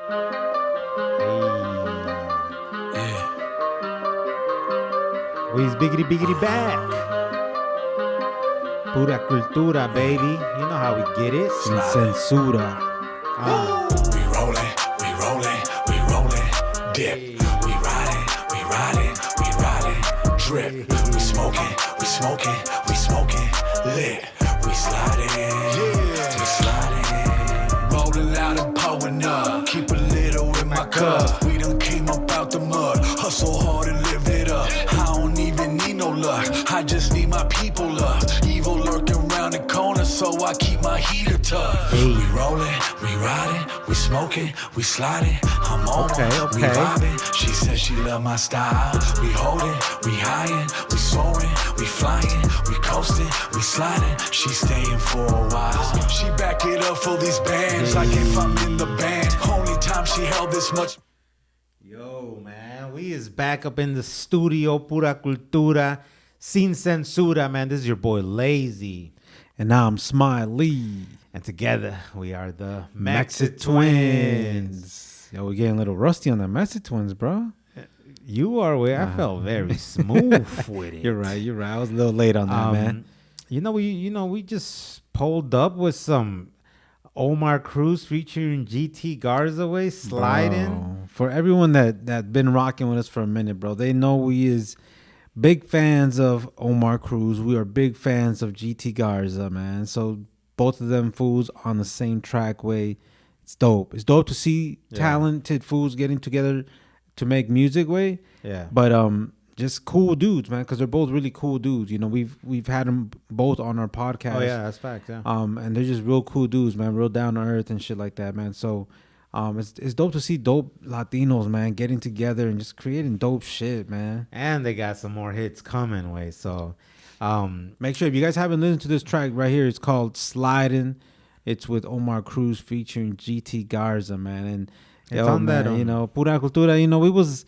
Yeah. We's biggity back. Pura cultura, baby. You know how we get it. Sin censura. We rolling, dip. We riding, drip. We smoking, lit. We sliding, rolling out and pulling up. Keep a little in my cup. We done came up out the mud, hustle hard and live it up. I don't even need no luck, I just need my people up. Evil lurking around the corner, so I keep my heater tucked. We rolling, we riding, we smoking, we sliding. I'm on, we vibing. She says she love my style. We holding, we highin', we soaring, we flying, we coasting, we sliding. She staying for a while. She back it up for these bands. Like if I'm in the band. Only time she held this much. Yo, man, we is back up in the studio, Pura Cultura, Sin Censura, man. This is your boy Lazy. And now I'm Smiley. And together, we are the Mexit Mexit Twins. Yo, we're getting a little rusty on the Mexit Twins, bro. You are where I felt very smooth with it. You're right. I was a little late on that, man. We just pulled up with some Omar Cruz featuring GT Garza way sliding. Bro, for everyone that been rocking with us for a minute, bro, they know we is big fans of Omar Cruz. We are big fans of GT Garza, man. So both of them fools on the same track way. It's dope. It's dope to see talented fools getting together to make music way. Yeah. But just cool dudes, man, because they're both really cool dudes. You know, we've had them both on our podcast. Oh yeah, that's fact. Yeah. And they're just real cool dudes, man, real down to earth and shit like that, man. So it's dope to see dope Latinos, man, getting together and just creating dope shit, man. And they got some more hits coming way. So make sure if you guys haven't listened to this track right here, it's called Sliding. It's with Omar Cruz featuring GT Garza, man. And it's on man, that, you know, Pura Cultura, you know, we was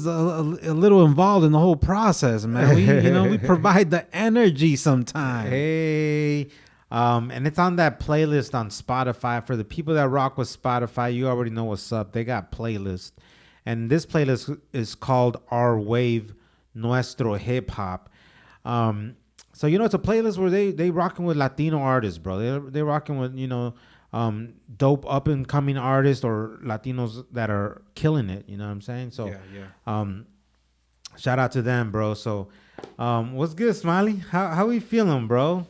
a little involved in the whole process, man. We provide the energy sometimes. Hey, and it's on that playlist on Spotify. For the people that rock with Spotify, you already know what's up. They got playlists, and this playlist is called Our Wave Nuestro Hip Hop. So it's a playlist where they rocking with Latino artists, bro. They rocking with dope up and coming artists or Latinos that are killing it. You know what I'm saying? So shout out to them, bro. So what's good, Smiley? How we feeling, bro?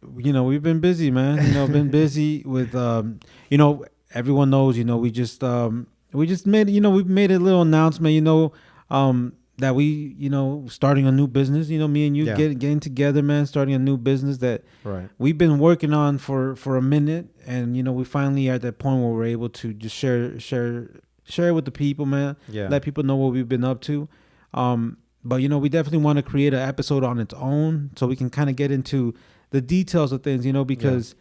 We've been busy, man. Been busy with everyone knows, we just made, we've made a little announcement, that we, starting a new business, me and you getting together, man, starting a new business that we've been working on for a minute. And, we finally are at that point where we're able to just share it with the people, man. Yeah. Let people know what we've been up to. But, we definitely want to create an episode on its own so we can kind of get into the details of things, because,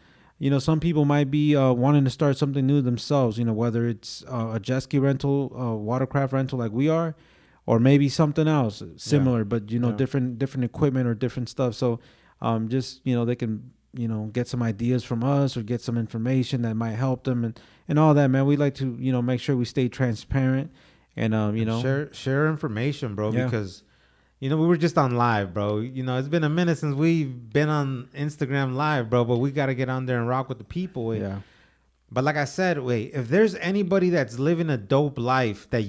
some people might be wanting to start something new themselves, whether it's a jet ski rental, watercraft rental like we are, or maybe something else similar, but, different equipment or different stuff. So just, they can, get some ideas from us or get some information that might help them and all that, man. We like to, make sure we stay transparent and, share information, bro, because, we were just on live, bro. It's been a minute since we've been on Instagram live, bro, but we got to get on there and rock with the people. Yeah. But like I said, if there's anybody that's living a dope life that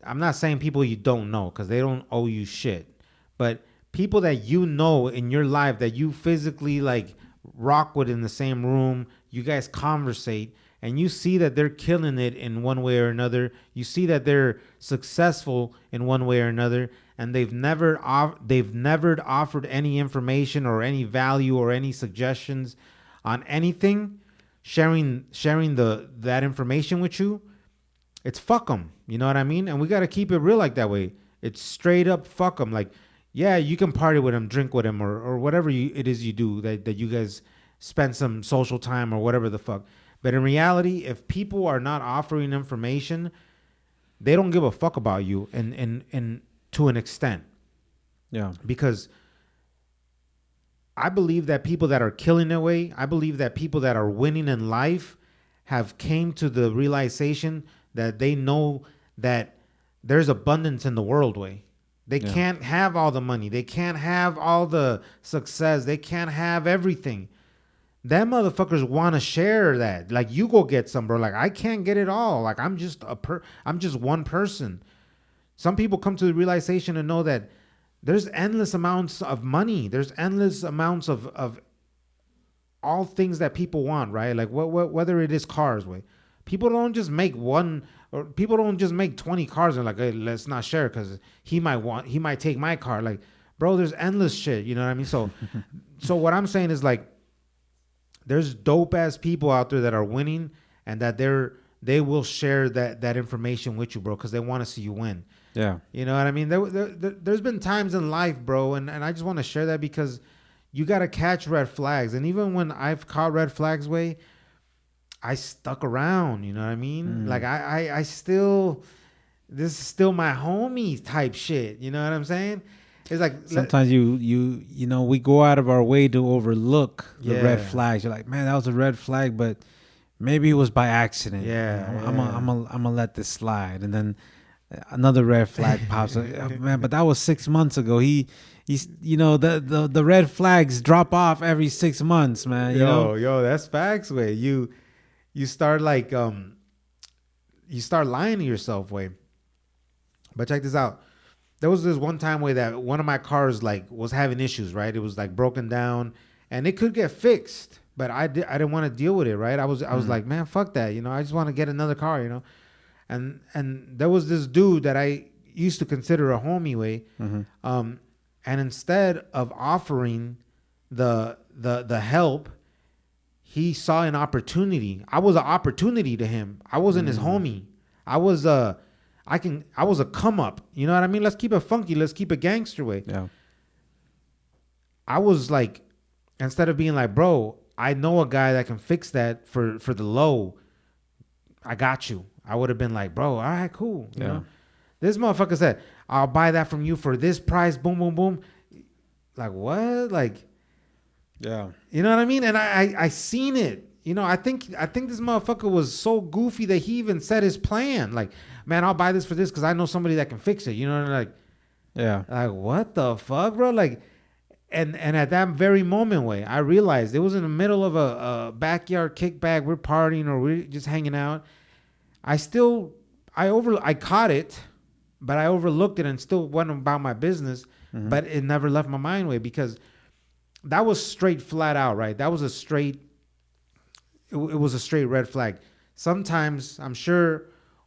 I'm not saying people you don't know because they don't owe you shit, but people that in your life that you physically like rock with in the same room, you guys conversate, and you see that they're killing it in one way or another. You see that they're successful in one way or another, and they've never offered any information or any value or any suggestions on anything, sharing that information with you. It's fuck them. You know what I mean? And we got to keep it real like that way. It's straight up fuck them. Like, yeah, you can party with them, drink with them, or whatever it is you do that you guys spend some social time or whatever the fuck. But in reality, if people are not offering information, they don't give a fuck about you and to an extent. Yeah. Because I believe that people that are killing their way, I believe that people that are winning in life have came to the realization that they know that there's abundance in the world way. They can't have all the money. They can't have all the success. They can't have everything. Them motherfuckers want to share that. Like, you go get some, bro. Like, I can't get it all. Like, I'm just one person. Some people come to the realization and know that there's endless amounts of money. There's endless amounts of all things that people want, right? Like, whether it is cars, way. People don't just make one, or people don't just make 20 cars and like, hey, let's not share because he might take my car. Like, bro, there's endless shit. You know what I mean? So, so what I'm saying is, like, there's dope ass people out there that are winning and that they will share that information with you, bro, because they want to see you win. Yeah. You know what I mean? There's been times in life, bro, and I just want to share that because you got to catch red flags. And even when I've caught red flags, way, I stuck around. You know what I mean? Like, I still, this is still my homie type shit. You know what I'm saying? It's like sometimes you know, we go out of our way to overlook the red flags. You're like, man, that was a red flag, but maybe it was by accident. Yeah, you know, I'm gonna let this slide, and then another red flag pops up. Oh, man, but that was 6 months ago. He's, you know, the red flags drop off every 6 months, man. You know? Yo, that's facts, way. You start like you start lying to yourself, way. But check this out. There was this one time way that one of my cars like was having issues, right? It was like broken down, and it could get fixed, but I didn't want to deal with it, right? I was like, man, fuck that, you know. I just want to get another car, you know. And there was this dude that I used to consider a homie, way, and instead of offering the help, he saw an opportunity. I was an opportunity to him. I wasn't his homie. I was a come up. You know what I mean? Let's keep it funky. Let's keep it gangster way. Yeah. I was like, instead of being like, bro, I know a guy that can fix that for the low. I got you. I would have been like, bro, all right, cool. You know? This motherfucker said, I'll buy that from you for this price. Boom, boom, boom. Like, what? Like, yeah. You know what I mean? And I seen it. You know, I think this motherfucker was so goofy that he even said his plan. Like, man, I'll buy this for this because I know somebody that can fix it. You know, like, yeah, like what the fuck, bro? Like, and at that very moment, way, I realized it was in the middle of a backyard kickback. We're partying or we're just hanging out. I caught it, but I overlooked it and still went about my business. But it never left my mind, way, because that was straight flat out, right? That was a straight. It was a straight red flag. Sometimes I'm sure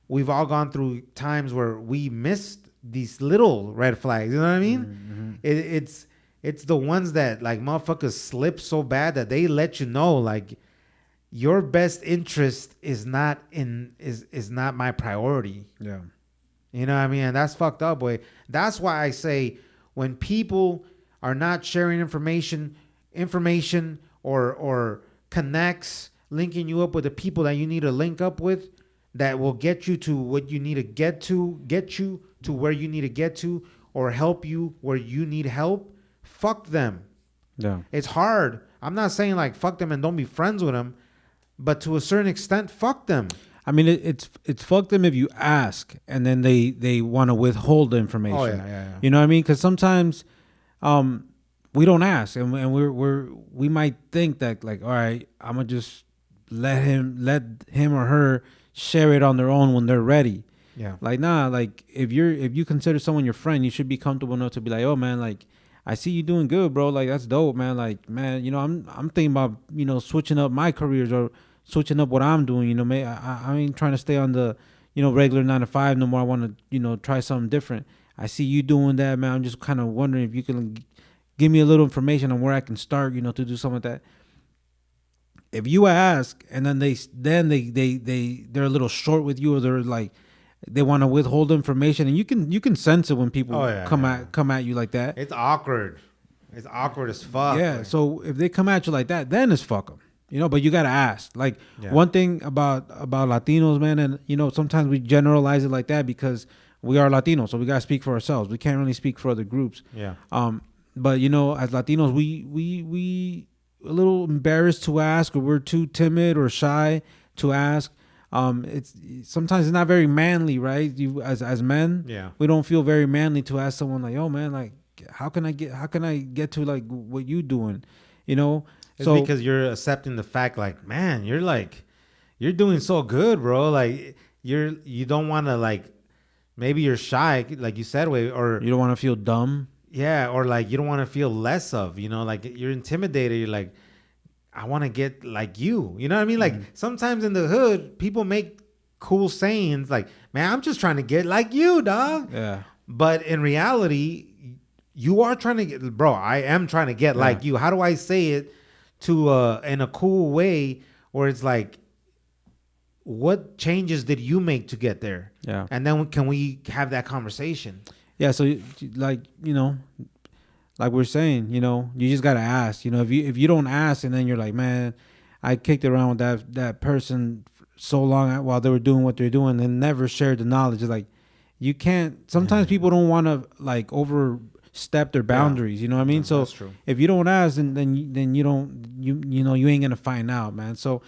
we've all gone through times where we missed these little red flags. You know what I mean? It's the ones that like motherfuckers slip so bad that they let you know like your best interest is not my priority. Yeah. You know what I mean? And that's fucked up, boy. That's why I say when people are not sharing information or connects, linking you up with the people that you need to link up with that will get you to what you need to get you to where you need to get to, or help you where you need help, fuck them. Yeah. It's hard. I'm not saying like fuck them and don't be friends with them, but to a certain extent, fuck them. I mean, it's fuck them if you ask and then they want to withhold the information. Oh yeah. You know what I mean? Because sometimes we don't ask, and we might think that like, all right, I'm gonna just let him or her share it on their own when they're ready. Yeah. Like, nah, like if you consider someone your friend, you should be comfortable enough to be like, oh man, like I see you doing good, bro. Like that's dope, man. Like, man, you know, I'm thinking about, you know, switching up my careers or switching up what I'm doing. You know, I ain't trying to stay on the, you know, regular 9 to 5 no more. I want to, you know, try something different. I see you doing that, man. I'm just kind of wondering if you can give me a little information on where I can start, you know, to do something like that. If you ask and then they're a little short with you, or they're like they want to withhold information, and you can sense it when people come at you like that. It's awkward. It's awkward as fuck. Yeah. Like. So if they come at you like that, then it's fuck them. You know, but you gotta ask. Like one thing about Latinos, man, and you know sometimes we generalize it like that because we are Latinos, so we gotta speak for ourselves. We can't really speak for other groups. Yeah. But you know, as Latinos, we a little embarrassed to ask, or we're too timid or shy to ask. It's sometimes it's not very manly, right? You as men, Yeah. we don't feel very manly to ask someone like, "Yo, man, like, how can I get to like what you doing?" You know. It's So because you're accepting the fact, like, man, you're doing so good, bro. Like, you don't want to, like, maybe you're shy, like you said, or you don't want to feel dumb. yeah, or like you don't want to feel less of, like you're intimidated. You're like, I want to get like you. You know what I mean? Like sometimes in the hood, people make cool sayings like, man, I'm just trying to get like you, dog. Yeah. But in reality, you are trying to get, bro, I am trying to get like you. How do I say it to in a cool way where it's like, what changes did you make to get there? Yeah. And then can we have that conversation? Yeah. So like, like we're saying, you just gotta ask. If you don't ask, and then you're like, man, I kicked around with that person so long while they were doing what they're doing and never shared the knowledge. It's like, you can't. Sometimes people don't want to like overstep their boundaries. You know what I mean? So that's true. if you don't ask, then you don't you ain't gonna find out, man. So,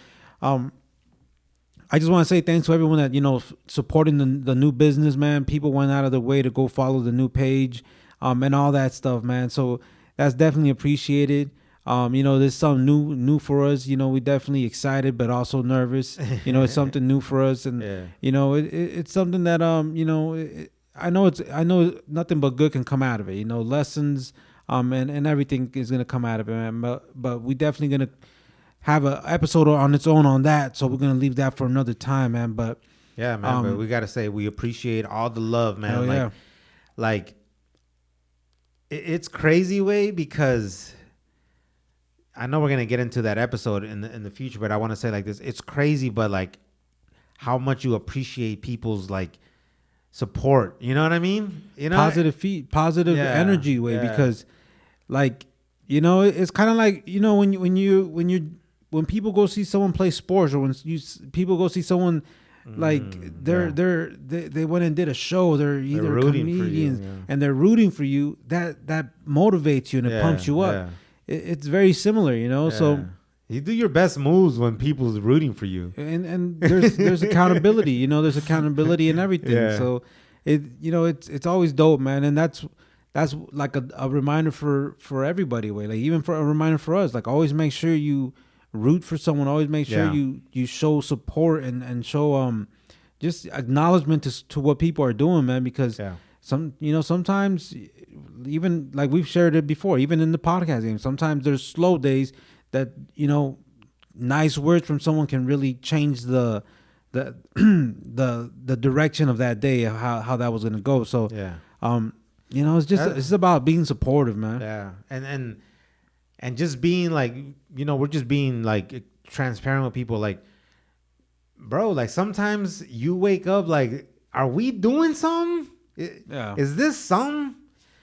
I just want to say thanks to everyone that supporting the new business, man. People went out of their way to go follow the new page, and all that stuff, man. So that's definitely appreciated. There's something new for us. We definitely excited, but also nervous. It's something new for us, and it's something that I know nothing but good can come out of it. Lessons, and everything is gonna come out of it, man. But we definitely gonna have an episode on its own on that, so we're gonna leave that for another time, man. But yeah, man. But we gotta say we appreciate all the love, man. Like it's crazy way, because I know we're gonna get into that episode in the future, but I want to say like this: it's crazy, but like how much you appreciate people's like support. You know what I mean? Positive energy way, because like it's kind of like when people go see someone play sports, or when people go see someone like they went and did a show, they're either comedians and they're rooting for you, that motivates you and it pumps you up. It's very similar, so you do your best moves when people's rooting for you, and there's accountability, there's accountability in everything. So it's always dope, man. And that's like a reminder for everybody, like even for a reminder for us, like always make sure you root for someone. Always make sure you show support and show just acknowledgement to what people are doing, man. Because sometimes, even like we've shared it before, even in the podcast game, sometimes there's slow days that nice words from someone can really change the direction of that day, how that was gonna go. So it's just about being supportive, man. Yeah, and just being like, we're just being like transparent with people. Like, bro, like sometimes you wake up like, are we doing something? Is this something?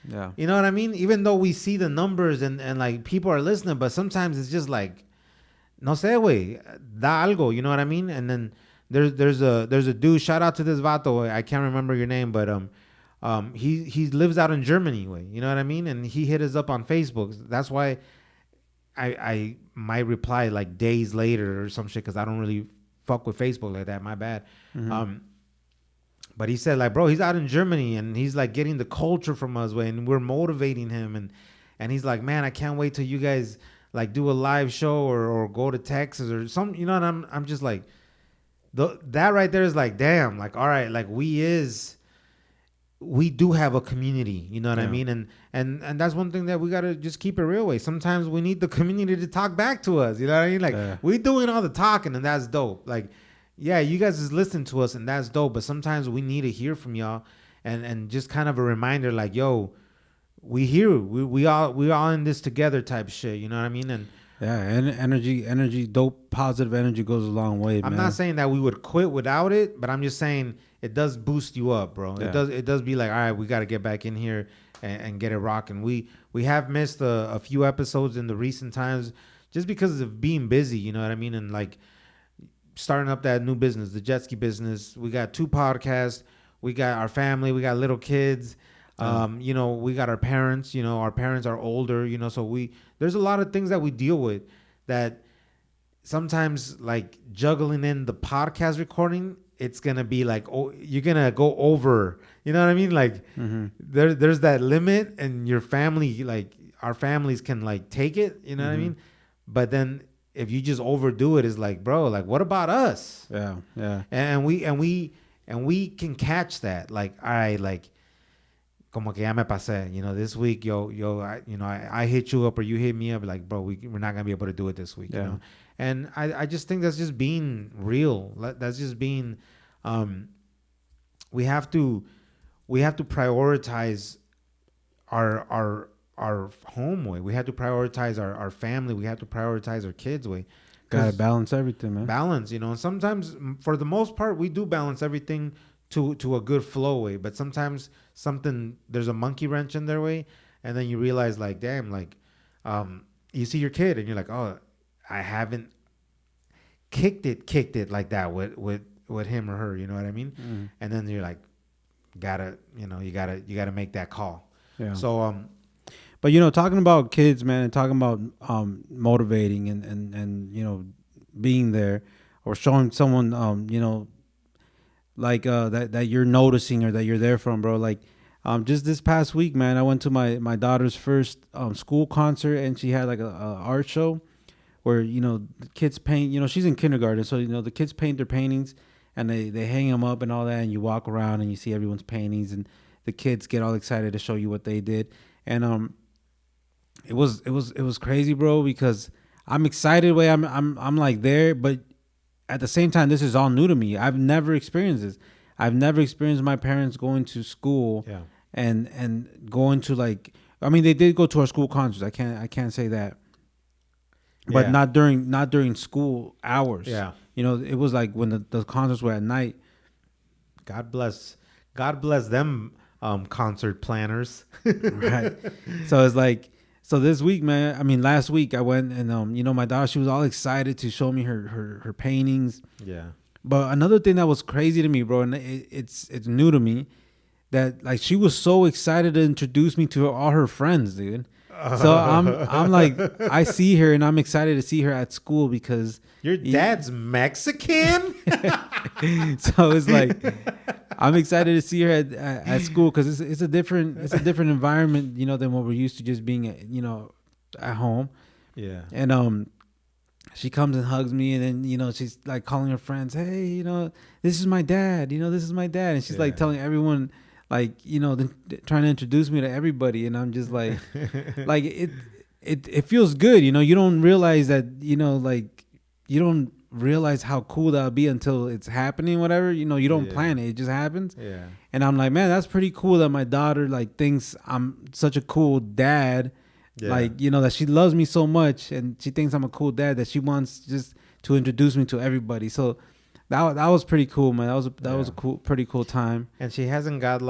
Yeah. You know what I mean? Even though we see the numbers and like people are listening, but sometimes it's just like, no sé, güey, da algo. You know what I mean? And then there's a dude. Shout out to this vato. I can't remember your name, but he lives out in Germany, way. You know what I mean? And he hit us up on Facebook. That's why I might reply like days later or some shit, because I don't really fuck with Facebook like that. My bad. Mm-hmm. But he said like, bro, he's out in Germany and he's like getting the culture from us, way, and we're motivating him, and he's like, man, I can't wait till you guys like do a live show or go to Texas or something. And I'm just like, that right there is like, damn, like, all right, like we do have a community, you know what I mean? And that's one thing that we got to just keep it real way. Sometimes we need the community to talk back to us, you know what I mean? Like we doing all the talking, and that's dope. Like, yeah, you guys just listen to us and that's dope, but sometimes we need to hear from y'all and just kind of a reminder like, yo, we here, we all in this together type shit, you know what I mean? And energy, dope, positive energy goes a long way, man. I'm not saying that we would quit without it, but I'm just saying it does boost you up, bro. Yeah. It does be like, all right, we got to get back in here and get it rocking. We have missed a few episodes in the recent times just because of being busy, you know what I mean? And like starting up that new business, the jet ski business. We got 2 podcasts. We got our family. We got little kids. We got our parents. Our parents are older. So there's a lot of things that we deal with that sometimes like juggling in the podcast recording, it's gonna be like, oh, you're gonna go over. You know what I mean? Like there's that limit, and your family, like our families, can like take it. You know what I mean? But then if you just overdo it, it's like, bro, like what about us? Yeah, yeah. And we can catch that. Like, all right, like, como que ya me pasé. You know, this week, I hit you up or you hit me up. Like, bro, we're not gonna be able to do it this week. Yeah. You know, and I just think that's just being real. That's just being. We have to prioritize our home way. We have to prioritize our family. We have to prioritize our kids way. Gotta balance everything, man. Balance, and sometimes, for the most part, we do balance everything to a good flow way. But sometimes there's a monkey wrench in their way, and then you realize, like, damn, like, you see your kid and you're like, oh, I haven't kicked it like that with him or her. You know what I mean? And then you're like, you gotta make that call. Yeah. So But talking about kids, man, and talking about motivating and being there or showing someone like that you're noticing or that you're there from, bro. Like just this past week, man, I went to my daughter's first school concert, and she had like a art show where the kids paint. She's in kindergarten, so the kids paint their paintings and they hang them up and all that, and you walk around and you see everyone's paintings, and the kids get all excited to show you what they did. And it was crazy, bro, because I'm excited way I'm like there, but at the same time, this is all new to me. I've never experienced this. I've never experienced my parents going to school and going to, like, I mean, they did go to our school concerts. I can't say that. But not during school hours. Yeah. It was like when the concerts were at night. God bless them concert planners. Right. So it's like, so this week, man, I mean, last week I went and, my daughter, she was all excited to show me her paintings. Yeah. But another thing that was crazy to me, bro, and it's new to me, that like she was so excited to introduce me to all her friends, dude. So I'm like, I see her and I'm excited to see her at school because your dad's Mexican. So it's like, I'm excited to see her at school because it's a different environment, than what we're used to just being at home. Yeah. And she comes and hugs me, and then she's like calling her friends, hey, this is my dad, this is my dad, and she's like telling everyone, like, trying to introduce me to everybody, and I'm just like, like it feels good, you don't realize that, like you don't realize how cool that'll be until it's happening, whatever, you don't plan it just happens. Yeah. And I'm like, man, that's pretty cool that my daughter like thinks I'm such a cool dad. Like, that she loves me so much and she thinks I'm a cool dad that she wants just to introduce me to everybody. So that was pretty cool, man. That was a pretty cool time. And she hasn't got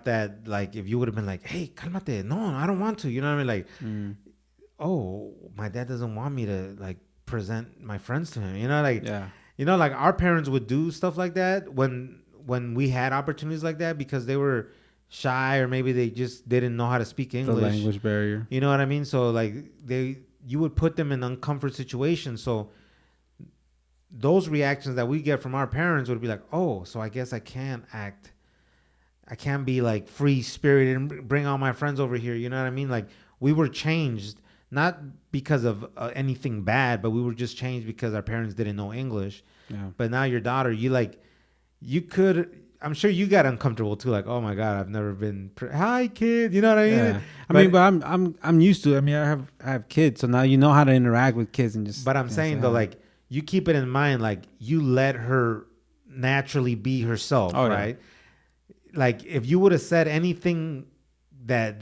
that, like, if you would have been like, hey, calmate, no, I don't want to, you know what I mean? Like, oh, my dad doesn't want me to like present my friends to him, like, like our parents would do stuff like that when we had opportunities like that because they were shy or maybe they just didn't know how to speak English. The language barrier. You know what I mean? So like you would put them in uncomfortable situations. So those reactions that we get from our parents would be like, oh, so I guess I can't be like free spirited and bring all my friends over here. You know what I mean? Like we were changed, not because of anything bad, but we were just changed because our parents didn't know English. Yeah. But now your daughter, I'm sure you got uncomfortable too. Like, oh my God, I've never been. Hi, kid. You know what I mean? Yeah. But I'm used to it. I mean, I have kids, so now you know how to interact with kids and just. But I'm saying though, like you keep it in mind, like you let her naturally be herself, right? Yeah. Like if you would have said anything that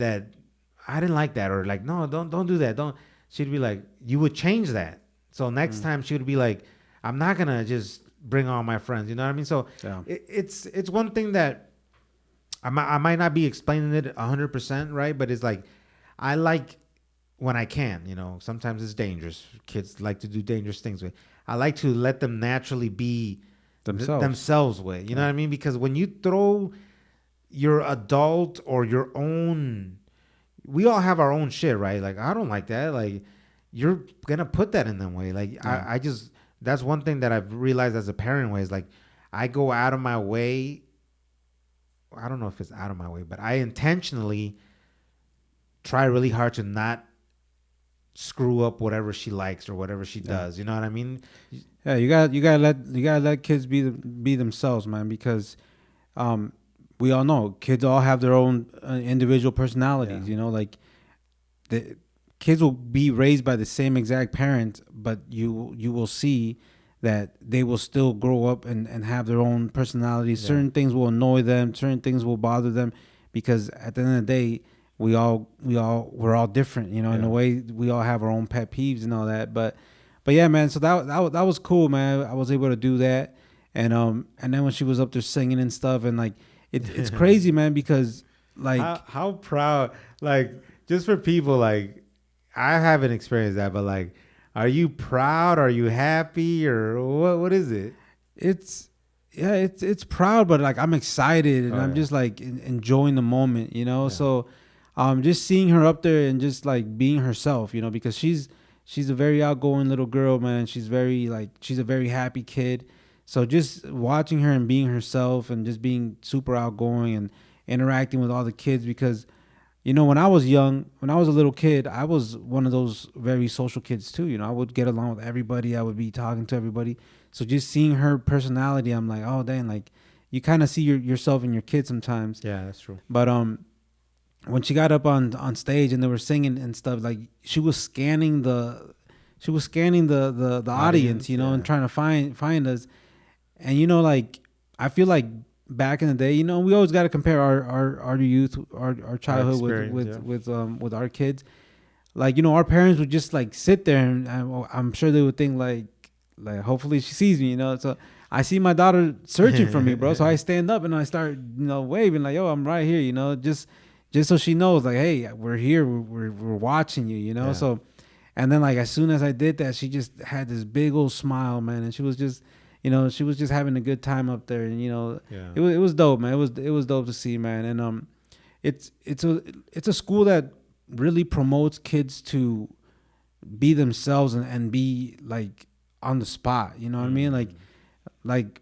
I didn't like that, or like, no, don't do that, don't. She'd be like, you would change that. So next time she would be like, I'm not gonna just bring all my friends, you know what I mean? So it's one thing that I might not be explaining it 100%, right? But it's like I like when I can, sometimes it's dangerous. Kids like to do dangerous things with. I like to let them naturally be themselves with, you know what I mean? Because when you throw your adult or your own, we all have our own shit, right? Like I don't like that. Like you're gonna put that in them way. Like I just that's one thing that I've realized as a parent way is like I go out of my way. I don't know if it's out of my way, but I intentionally try really hard to not screw up whatever she likes or whatever she does. You know what I mean? Yeah, you gotta let kids be themselves, man, because we all know kids all have their own individual personalities. You know, like the kids will be raised by the same exact parent, but you will see that they will still grow up and have their own personalities. Yeah. Certain things will annoy them, certain things will bother them, because at the end of the day, we're all different, you know, in a way. We all have our own pet peeves and all that. But yeah, man, so that was cool, man. I was able to do that. And then when she was up there singing and stuff, and like it's crazy, man, because like how proud, like, just for people, like, I haven't experienced that, but like, are you proud? Are you happy? Or what is it? it's proud, but like I'm excited, and I'm just like enjoying the moment, you know. So just seeing her up there and just like being herself, you know, because she's a very outgoing little girl, man. She's a very happy kid. So just watching her and being herself and just being super outgoing and interacting with all the kids, because you know, when I was young, when I was a little kid, I was one of those very social kids too. You know, I would get along with everybody. I would be talking to everybody. So just seeing her personality, I'm like, oh, dang, like you kind of see yourself in your kid sometimes. Yeah, that's true. But when she got up on stage and they were singing and stuff, like she was scanning the audience, you know, and trying to find us. And you know, like I feel like back in the day, you know, we always got to compare our youth, our childhood with our kids. Like, you know, our parents would just like sit there, and I'm sure they would think like hopefully she sees me, you know. So I see my daughter searching for me, bro. So I stand up and I start, you know, waving like, yo, I'm right here, you know, just so she knows like, hey, we're here, we're watching you, you know. So, and then like as soon as I did that, she just had this big old smile, man, and she was just, you know, she was just having a good time up there, and you know, it was dope, man. It was dope to see, man. And it's a school that really promotes kids to be themselves and be like on the spot. You know what I mean? Like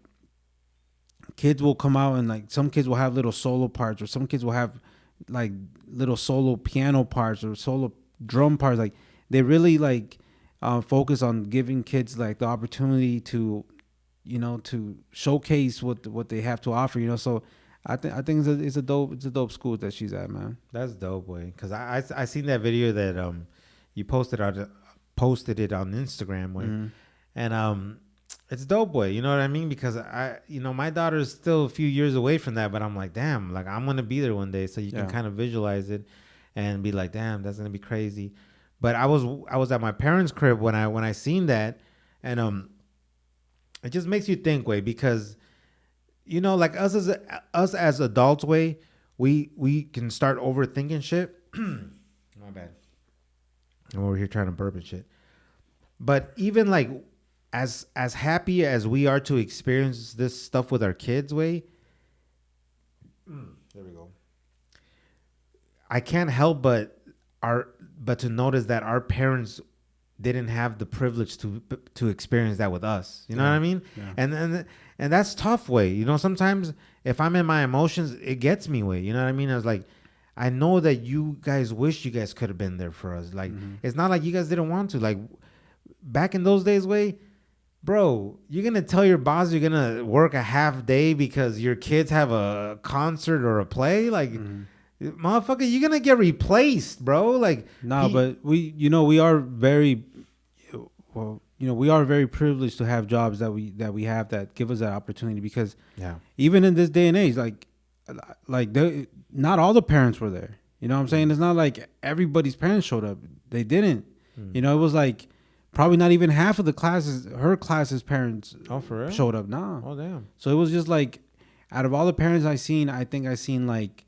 kids will come out and like some kids will have little solo parts, or some kids will have like little solo piano parts or solo drum parts. Like they really like focus on giving kids like the opportunity to, you know, to showcase what they have to offer, you know. So I think it's a dope school that she's at, man. That's dope, boy. Cause I seen that video that you posted it on Instagram, boy. And it's dope, boy. You know what I mean? Because my daughter's still a few years away from that, but I'm like, damn, like I'm gonna be there one day, so you can kind of visualize it and be like, damn, that's gonna be crazy. But I was at my parents' crib when I seen that, and it just makes you think, way, because you know, like us as adults, way, we can start overthinking shit. My bad. I'm over here trying to burp and shit. But even like as happy as we are to experience this stuff with our kids, way. There we go. I can't help but to notice that our parents didn't have the privilege to experience that with us. You know what I mean? Yeah. And that's tough, way. You know, sometimes if I'm in my emotions, it gets me, way. You know what I mean? I was like, I know that you guys wish you guys could have been there for us. Like, it's not like you guys didn't want to. Like, back in those days, way, bro, you're going to tell your boss you're going to work a half day because your kids have a concert or a play? Like, motherfucker, you're going to get replaced, bro. Like, but we are very... Well, you know, we are very privileged to have jobs that we have that give us that opportunity, because even in this day and age, like not all the parents were there. You know what I'm saying? It's not like everybody's parents showed up. They didn't. You know, it was like probably not even half of her class's parents showed up. Nah. Oh, damn. So it was just like, out of all the parents I think I seen like,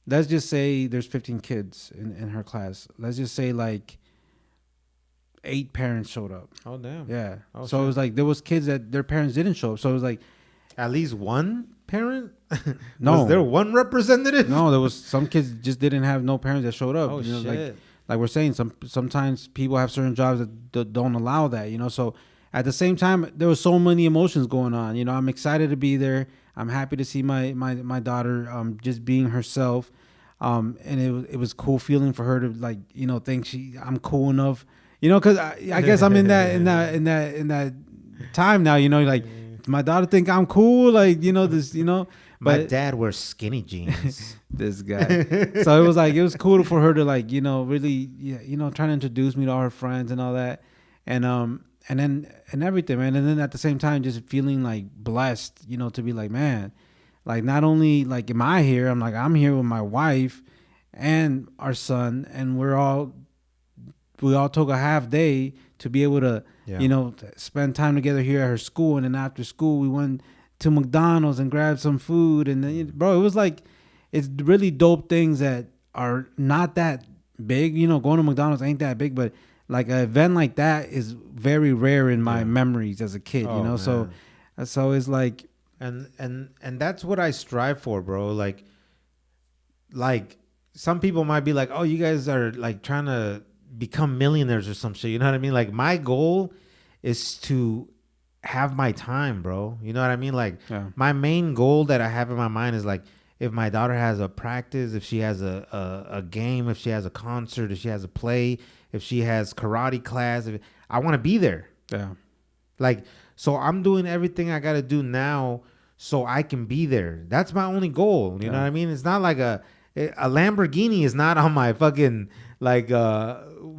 let's just say there's 15 kids in her class. Let's just say like 8 parents showed up. Oh, damn. Yeah. Oh, so it was like there was kids that their parents didn't show up. So it was like at least one parent? No. Was there one representative? No, there was some kids just didn't have no parents that showed up. Oh, you know, shit. Like like we're saying, sometimes people have certain jobs that don't allow that, you know. So at the same time, there was so many emotions going on. You know, I'm excited to be there. I'm happy to see my daughter just being herself. And it was cool feeling for her to, like, you know, think I'm cool enough, you know, because I guess I'm in that time now, you know, like my daughter think I'm cool, like, you know, this, you know. My But dad wears skinny jeans. this guy. So it was cool for her to, like, you know, really, yeah, you know, trying to introduce me to all her friends and all that, and then and everything, man. And then at the same time, just feeling like blessed, you know, to be like, man, like not only like am I here, I'm here with my wife and our son, and we all took a half day to be able to, Yeah. you know, to spend time together here at her school, and then after school we went to McDonald's and grabbed some food, and then, bro, it was like, it's really dope things that are not that big, you know. Going to McDonald's ain't that big, but like an event like that is very rare in my memories as a kid, you know. Man. So it's like, and that's what I strive for, bro. Like some people might be like, oh, you guys are like trying to become millionaires or some shit, you know what I mean? Like my goal is to have my time, bro. You know what I mean? Like my main goal that I have in my mind is like, if my daughter has a practice, if she has a game, if she has a concert, if she has a play, if she has karate class, I want to be there. yeah, Like, so I'm doing everything I got to do now so I can be there. That's my only goal. You know what I mean? It's not like a Lamborghini is not on my fucking like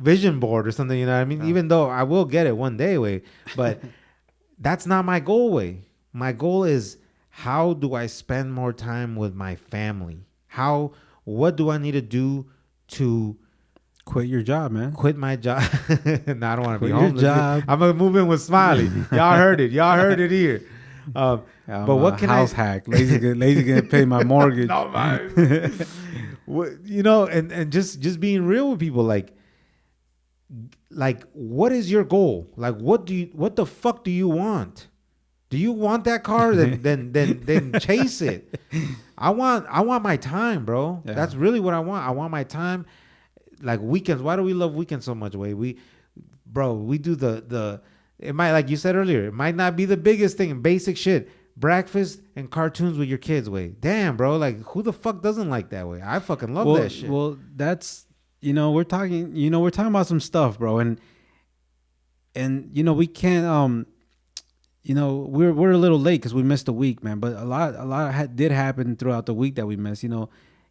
vision board or something. You know what I mean? Even though I will get it one day, way, but that's not my goal, way. My goal is, how do I spend more time with my family? What do I need to do to quit your job, man. quit my job? No, I don't want to be Quit your homeless. job. I'm gonna move in with Smiley. Y'all heard it. Y'all heard it here. But what can house hack? Lazy gonna pay my mortgage. No, man. You know, and just being real with people, like what is your goal? Like, what the fuck do you want? Do you want that car? Then chase it. I want my time, bro. Yeah. That's really what I want. I want my time. Like weekends. Why do we love weekends so much, Way? We do the it might, like you said earlier, it might not be the biggest thing, basic shit. Breakfast and cartoons with your kids, Way. Damn, bro. Like, who the fuck doesn't like that, Way? I fucking love that shit. Well, that's, you know, we're talking about some stuff, bro, and you know, we can't you know, we're a little late because we missed a week, man. But a lot did happen throughout the week that we missed. You know,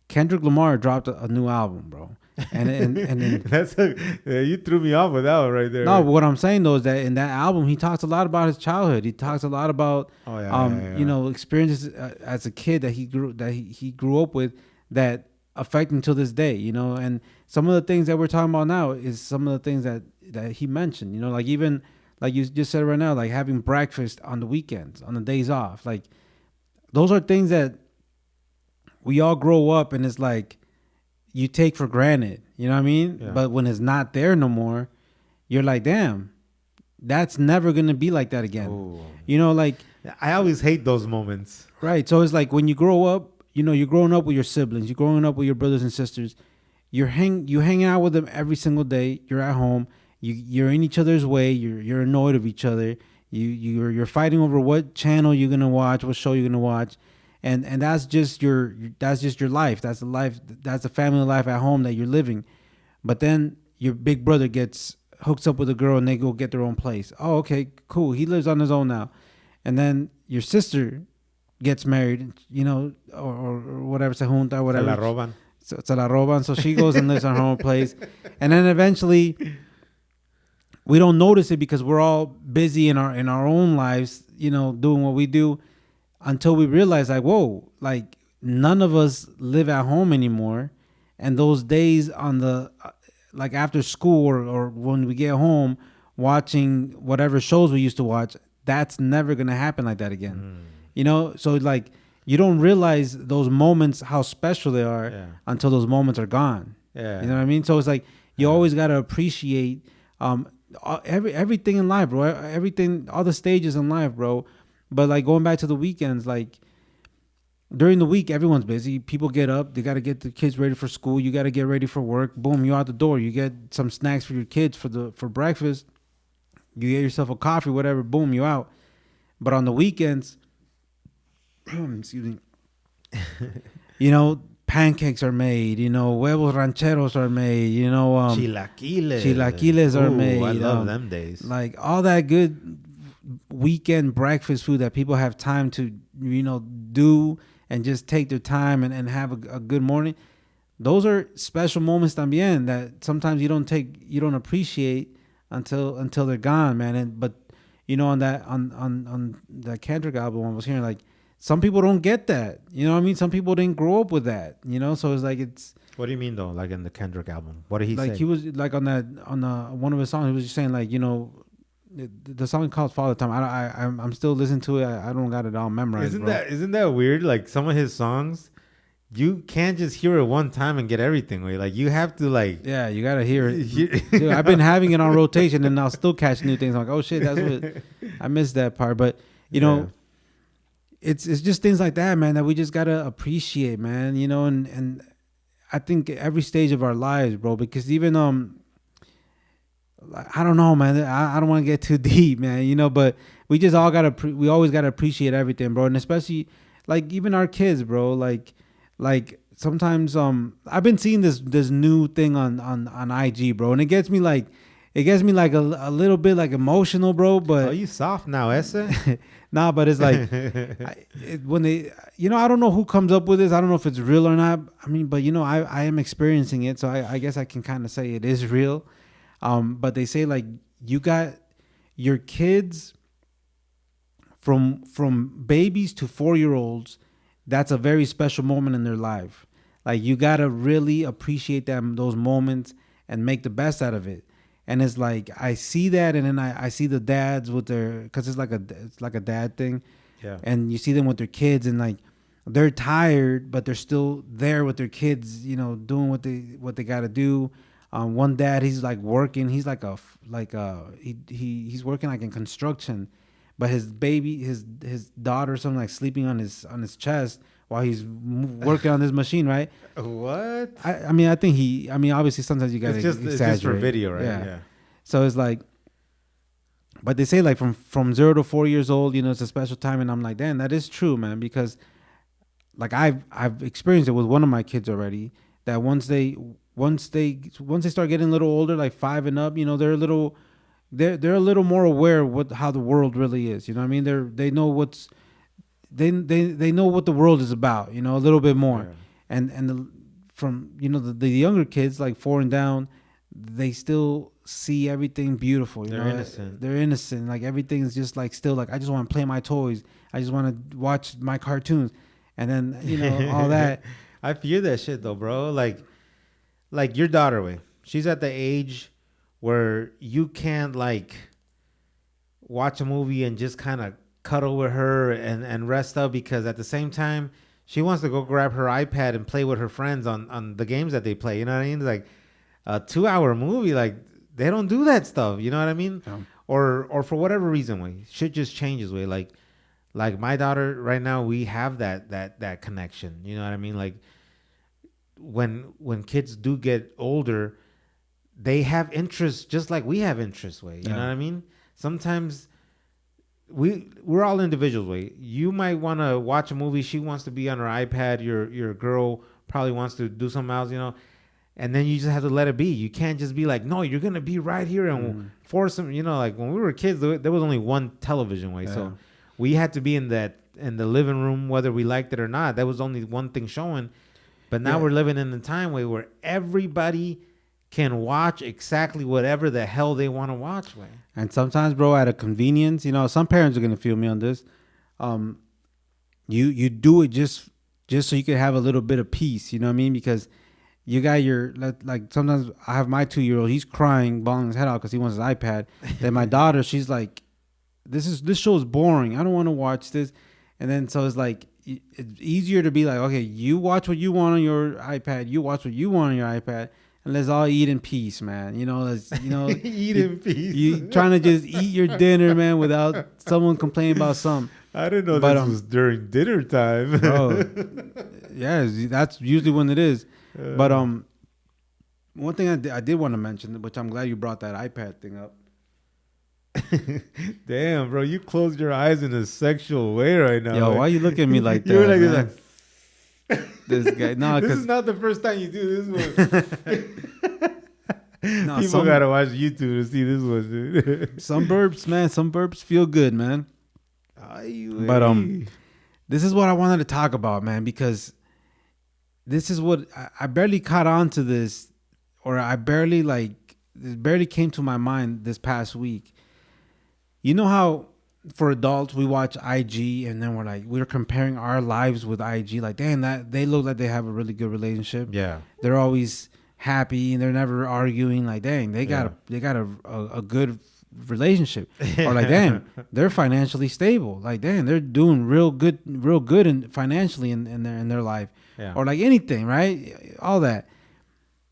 Kendrick Lamar dropped a new album, bro, and that's you threw me off with that one right there. No, but what I'm saying though is that in that album he talks a lot about his childhood. He talks a lot about you know, experiences as a kid that he grew up with that affect him to this day. You know, and some of the things that we're talking about now is some of the things that he mentioned. You know, like even. Like you just said right now, like having breakfast on the weekends, on the days off. Like, those are things that we all grow up and it's like you take for granted. You know what I mean? Yeah. But when it's not there no more, you're like, damn, that's never going to be like that again. Ooh. You know, like. I always hate those moments. Right. So it's like when you grow up, you know, you're growing up with your siblings. You're growing up with your brothers and sisters. You hanging out with them every single day. You're at home. You're in each other's way. You're annoyed of each other. You're fighting over what channel you're gonna watch, what show you're gonna watch, and that's just your life. That's the life. That's the family life at home that you're living. But then your big brother hooks up with a girl and they go get their own place. Oh, okay, cool. He lives on his own now. And then your sister gets married, you know, or whatever, se junta, whatever. Se la roban. Se la roban. So she goes and lives on her own place, and then eventually. We don't notice it because we're all busy in our own lives, you know, doing what we do, until we realize, like, whoa, like none of us live at home anymore, and those days on the like after school or when we get home watching whatever shows we used to watch, that's never gonna happen like that again. You know, so like you don't realize those moments, how special they are, until those moments are gone. Yeah, you know what I mean. So it's like you always gotta appreciate. Everything in life, bro. Everything, all the stages in life, bro. But like going back to the weekends, like during the week, everyone's busy. People get up. They got to get the kids ready for school. You got to get ready for work. Boom, you're out the door. You get some snacks for your kids for breakfast. You get yourself a coffee, whatever. Boom, you out. But on the weekends, excuse me, pancakes are made. Huevos rancheros are made. Chilaquiles are made. I love them days. Like all that good weekend breakfast food that people have time to, do and just take their time and have a good morning. Those are special moments también that sometimes you don't appreciate until they're gone, man. But on that Kendrick album, I was hearing like some people don't get that. You know what I mean? Some people didn't grow up with that. So it's like What do you mean though? Like in the Kendrick album, what did he say? Like he was like on one of his songs, he was just saying like the song called Father Time. I'm still listening to it. I don't got it all memorized. Isn't that weird? Like some of his songs, you can't just hear it one time and get everything. Like you have to yeah, you gotta hear it. Dude, I've been having it on rotation and I'll still catch new things. I'm like, oh shit, that's what I missed that part. But it's just things like that, man, that we just gotta appreciate, man. And I think every stage of our lives, bro, because even I don't know, man. I don't want to get too deep, man. But we just all we always gotta appreciate everything, bro. And especially like even our kids, bro. Like sometimes I've been seeing this new thing on IG, bro, and it gets me like a little bit like emotional, bro. But you soft now, Essa? Nah, but it's like when they, I don't know who comes up with this. I don't know if it's real or not. I mean, but I am experiencing it, so I guess I can kind of say it is real. But they say like you got your kids from babies to 4-year-olds. That's a very special moment in their life. Like you gotta really appreciate those moments and make the best out of it. And it's like I see that, and then I see the dads with because it's like a dad thing. Yeah. And you see them with their kids, and like they're tired, but they're still there with their kids, doing what they gotta do. One dad, he's like working. He's he's working like in construction, but his baby, his daughter, or something like sleeping on his chest while he's working on this machine, right? What? I mean, obviously sometimes you gotta exaggerate. It's just for video, right? Yeah. So it's like, but they say like from 0 to 4 years old, it's a special time, and I'm like, damn, that is true, man, because like I've experienced it with one of my kids already. That once they start getting a little older, like 5 and up, they're a little more aware of how the world really is. You know what I mean? They know they know what the world is about. A little bit more. Yeah. And from the younger kids like 4 and down, they still see everything beautiful. They're innocent. They're innocent. Like everything's just like still like I just want to play my toys. I just want to watch my cartoons, and then all that. I fear that shit though, bro. Like your daughter, way. She's at the age where you can't like watch a movie and just kind of cuddle with her and rest up, because at the same time she wants to go grab her iPad and play with her friends on the games that they play. You know what I mean? Like a 2-hour movie, like they don't do that stuff. You know what I mean? Yeah. Or for whatever reason, way shit just changes. Way like my daughter right now, we have that connection. You know what I mean? Like when kids do get older, they have interests just like we have interests. Way you know what I mean? Sometimes we're all individuals. Way you might want to watch a movie, she wants to be on her iPad. Your girl probably wants to do something else. And then you just have to let it be. You can't just be like, no, you're gonna be right here and force them. Like when we were kids, there was only one television. Way so we had to be in the living room whether we liked it or not. There was only one thing showing. But now we're living in a time where everybody can watch exactly whatever the hell they want to watch. Way. And sometimes, bro, out of convenience, some parents are gonna feel me on this. You do it just so you can have a little bit of peace. You know what I mean? Because you got like sometimes I have my 2-year-old. He's crying, bawling his head out because he wants his iPad. Then my daughter, she's like, this show is boring. I don't want to watch this. And then so it's like it's easier to be like, okay, you watch what you want on your iPad. You watch what you want on your iPad. And let's all eat in peace, man. Let's eat in peace. You trying to just eat your dinner, man, without someone complaining about something. I didn't know But, this was during dinner time. bro, yeah, that's usually when it is. But one thing I did want to mention, which I'm glad you brought that iPad thing up. Damn, bro, you closed your eyes in a sexual way right now. Yo, why you look at me like that? You were like, man? This guy, no, this because is not the first time you do this one. no, People gotta watch YouTube to see this one, dude. some burps, man. Some burps feel good, man. But this is what I wanted to talk about, man, because this is what I barely caught on to this, or I barely it barely came to my mind this past week. You know how for adults we watch IG and then we're comparing our lives with IG, like, damn, that they look like they have a really good relationship. Yeah, They're always happy and they're never arguing. Like, dang, they got a good relationship. Or like, damn, they're financially stable. Like, damn, they're doing real good and financially in their life. Yeah. Or like anything, right? All that.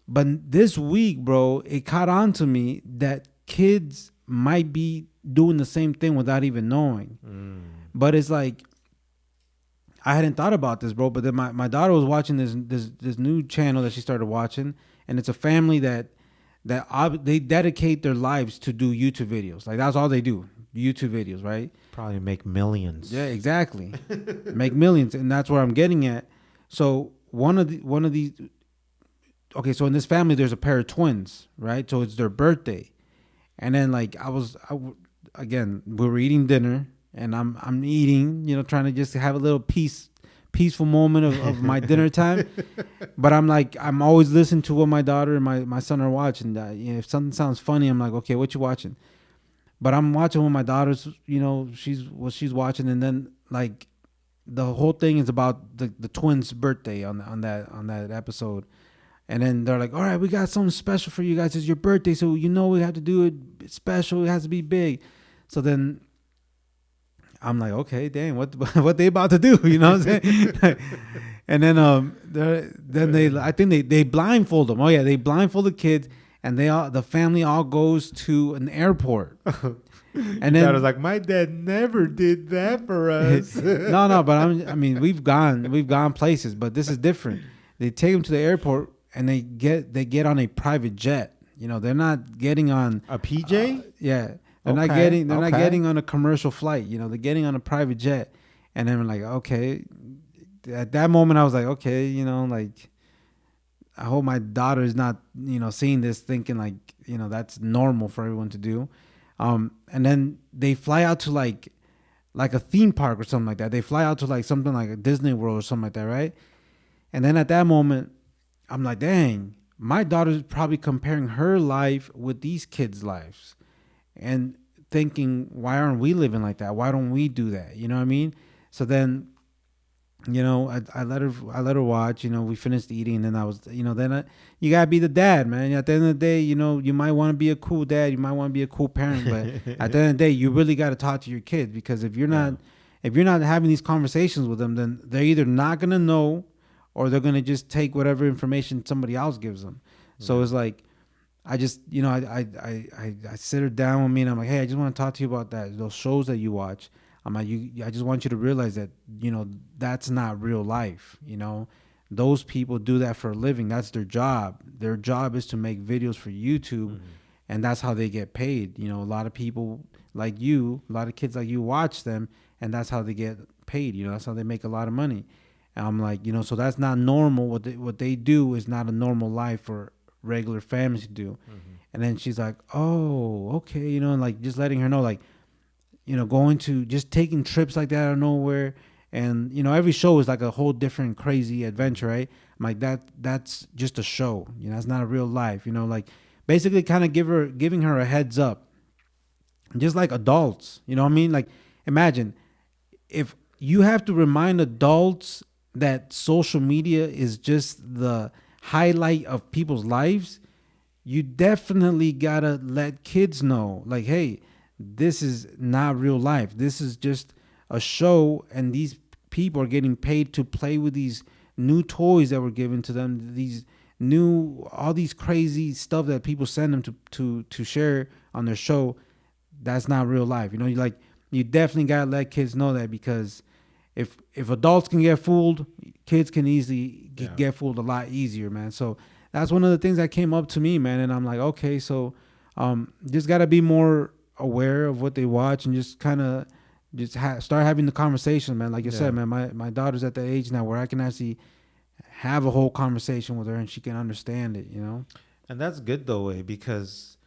But this week, bro, it caught on to me that kids might be doing the same thing without even knowing. But it's like, I hadn't thought about this, bro. But then my daughter was watching this new channel that she started watching, and it's a family that they dedicate their lives to do YouTube videos. Like, that's all they do, YouTube videos, right? probably make millions. Yeah, exactly. Make millions, and that's where I'm getting at. So one of these. Okay, so in this family, there's a pair of twins, right? So it's their birthday, and then like again, we were eating dinner, and I'm eating, trying to just have a little peaceful moment of my dinner time. But I'm always listening to what my daughter and my son are watching. If something sounds funny, I'm like, okay, what you watching? But I'm watching what my daughter's, she's watching, and then like the whole thing is about the twins' birthday on that episode. And then they're like, all right, we got something special for you guys. It's your birthday, so we have to do it special. It has to be big. So then I'm like, okay, dang, what they about to do? You know what I'm saying? And then I think they blindfold them. Oh yeah, they blindfold the kids, and the family all goes to an airport. And then I was like, my dad never did that for us. no, but we've gone places, but this is different. They take them to the airport, and they get on a private jet. They're not getting on A PJ? yeah. They're not getting on a commercial flight. They're getting on a private jet. And then we're like, okay. At that moment, I was like, okay, like, I hope my daughter is not, seeing this thinking like, that's normal for everyone to do. And then they fly out to like a theme park or something like that. They fly out to like something like a Disney World or something like that, right? And then at that moment, I'm like, dang, my daughter's probably comparing her life with these kids' lives and thinking, why aren't we living like that? Why don't we do that? You know what I mean? So then, I let her watch. We finished eating, and then I was, you gotta be the dad, man. At the end of the day, you might want to be a cool dad, you might want to be a cool parent, but at the end of the day, you really got to talk to your kids, because if you're not having these conversations with them, then they're either not gonna know, or they're gonna just take whatever information somebody else gives them. So it's like, I just, I sit her down with me, and I'm like, hey, I just want to talk to you about those shows that you watch. I'm like, I just want you to realize that, that's not real life. Those people do that for a living. That's their job. Their job is to make videos for YouTube, and that's how they get paid. A lot of people like you, a lot of kids like you watch them, and that's how they get paid. That's how they make a lot of money. And I'm like, so that's not normal. What they do is not a normal life for regular families to do. And then she's like, oh, okay, and like just letting her know, like, going to just taking trips like that out of nowhere. And, every show is like a whole different crazy adventure, right? I'm like, that's just a show. It's not a real life, like basically kind of giving her a heads up. Just like adults, you know what I mean? Like, imagine if you have to remind adults that social media is just the highlight of people's lives, you definitely gotta let kids know, like, hey, this is not real life. This is just a show, and these people are getting paid to play with these new toys that were given to them, all these crazy stuff that people send them to share on their show. That's not real life. Like you definitely gotta let kids know that, because if adults can get fooled, kids can easily get fooled a lot easier, man. So that's one of the things that came up to me, man. And I'm like, okay, so just gotta be more aware of what they watch, and just kind of start having the conversation, man. Like you said, man, my daughter's at the age now where I can actually have a whole conversation with her and she can understand it, you know? And that's good though, because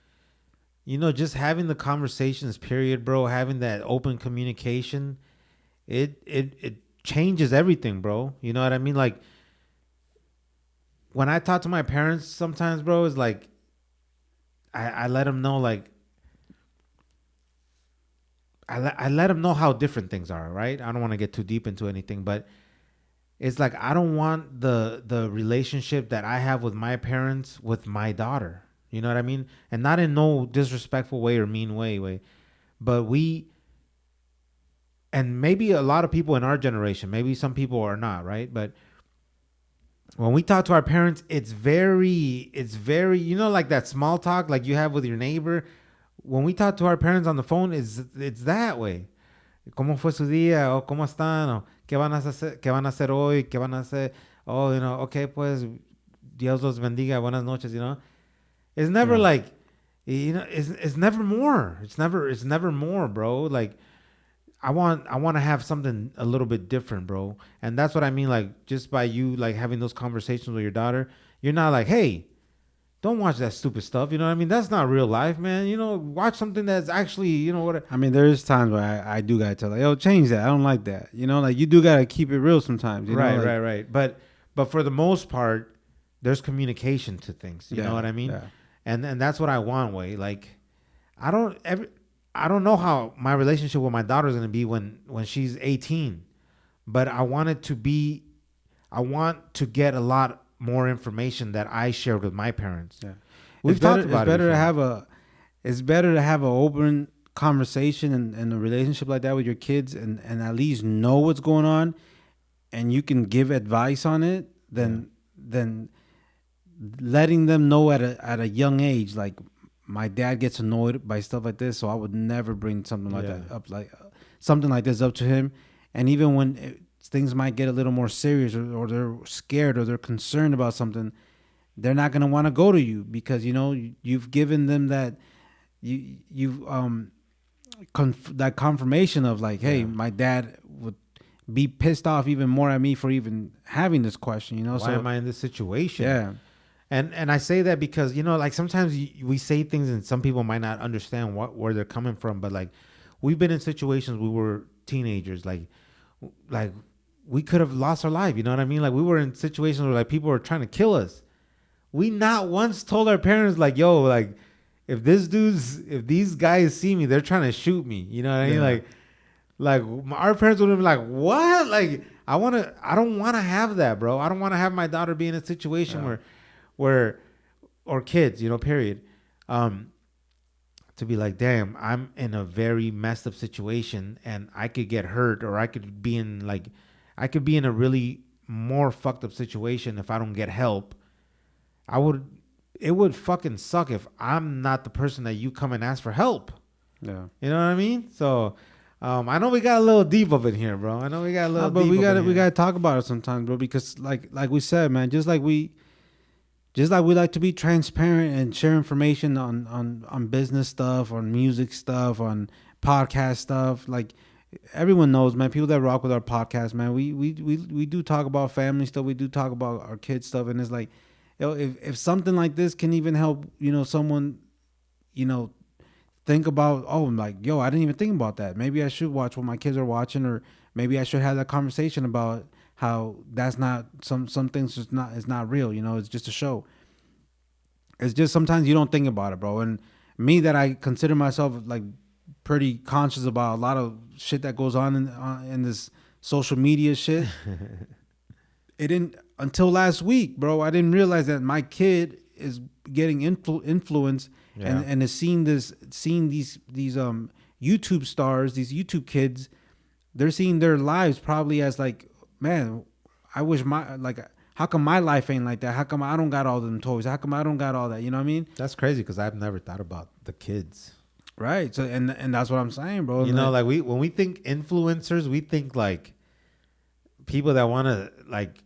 just having the conversations, period, bro, having that open communication, it changes everything, bro. You know what I mean? Like when I talk to my parents sometimes, bro, it's like I let them know, like I let them know how different things are, right? I don't want to get too deep into anything, but it's like I don't want the relationship that I have with my parents with my daughter. You know what I mean? And not in no disrespectful way or mean way. But and maybe a lot of people in our generation, maybe some people are not, right? But when we talk to our parents, it's very, like that small talk like you have with your neighbor. When we talk to our parents on the phone, it's that way. ¿Cómo fue su día? O ¿cómo están? O ¿qué van a hacer hoy? ¿Qué van a hacer? Oh, okay, pues, Dios los bendiga, buenas noches, It's never like, it's never more. It's never more, bro. Like, I want to have something a little bit different, bro. And that's what I mean. Like, just by you, like, having those conversations with your daughter, you're not like, hey, don't watch that stupid stuff. You know what I mean? That's not real life, man. Watch something that's actually, what I mean, there's times where I do gotta tell, like, yo, change that. I don't like that. Like, you do gotta keep it real sometimes. Right. But for the most part, there's communication to things. You know what I mean? Yeah. And that's what I want, way. Like, I don't know how my relationship with my daughter is gonna be when she's 18, but I want to get a lot more information that I shared with my parents. Yeah, we've talked about it. It's better to have an open conversation and a relationship like that with your kids, and at least know what's going on, and you can give advice on it than letting them know at a young age. Like, my dad gets annoyed by stuff like this, so I would never bring something like that up, like something like this up to him. And even when things might get a little more serious, or they're scared, or they're concerned about something, they're not gonna want to go to you, because you've given them that that confirmation of, like, hey, my dad would be pissed off even more at me for even having this question. Why am I in this situation? Yeah. And I say that because, like, sometimes we say things and some people might not understand where they're coming from. But, like, we've been in situations, we were teenagers, like we could have lost our life. You know what I mean? Like, we were in situations where, like, people were trying to kill us. We not once told our parents, like, yo, like, if these guys see me, they're trying to shoot me. You know what I mean? Like our parents would have been like, what? Like, I don't want to have that, bro. I don't want to have my daughter be in a situation where or kids, period. To be like, damn, I'm in a very messed up situation and I could get hurt, or I could be in a really more fucked up situation if I don't get help. It would fucking suck if I'm not the person that you come and ask for help. Yeah. You know what I mean? So, I know we got a little deep up in here, bro. I know we got a little deep. But we gotta talk about it sometimes, bro, because like we said, man, just like we like to be transparent and share information on business stuff, on music stuff, on podcast stuff. Like, everyone knows, man, people that rock with our podcast, man, we do talk about family stuff. We do talk about our kids stuff. And it's like, if something like this can even help, someone, think about, like, yo, I didn't even think about that. Maybe I should watch what my kids are watching, or maybe I should have that conversation about how that's not some things is not real. It's just a show. It's just sometimes you don't think about it, bro. And me, that I consider myself like pretty conscious about a lot of shit that goes on in this social media shit. It didn't until last week, bro. I didn't realize that my kid is getting influenced and is seeing these YouTube stars, these YouTube kids. They're seeing their lives probably as like, man, I wish how come my life ain't like that? How come I don't got all them toys? How come I don't got all that? You know what I mean? That's crazy, because I've never thought about the kids. Right. So and that's what I'm saying, bro. You know, like when we think influencers, we think like people that want to like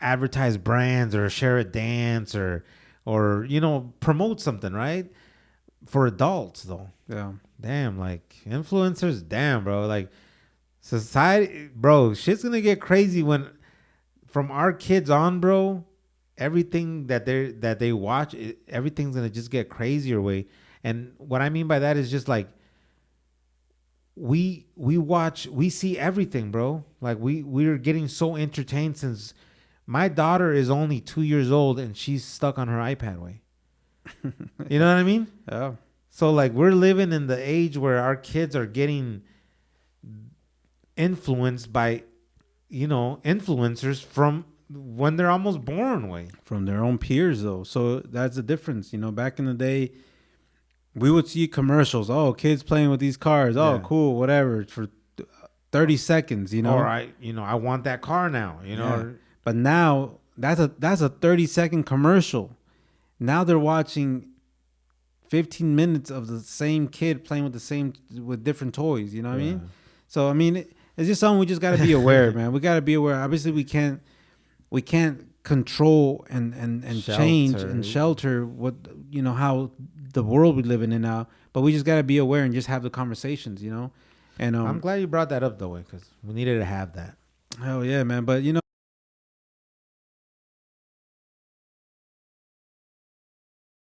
advertise brands or share a dance or you know, promote something, right? For adults though. yeah. Damn, like influencers, damn, bro. Like society, bro, shit's gonna get crazy when from our kids on, bro. Everything that they watch, everything's gonna just get crazier way. And what I mean by that is just like we see everything, bro. Like we're getting so entertained since my daughter is only 2 years old and she's stuck on her iPad way. You know what I mean? Yeah. So like we're living in the age where our kids are getting influenced by, you know, influencers from when they're almost born way. From their own peers though. So that's the difference. You know, back in the day, we would see commercials. Oh, kids playing with these cars. Oh, Yeah. cool, whatever. For 30 seconds, you know. Or I want that car now, you know. Yeah. But now that's a 30-second commercial. Now they're watching 15 minutes of the same kid playing with different toys, you know what I mean? So I mean, it's just something we just got to be aware, man. We got to be aware. Obviously we can't control and change and shelter what, you know, how the world we're living in now, but we just got to be aware and just have the conversations, you know. And I'm glad you brought that up though, because we needed to have that. Hell yeah, man. But you know,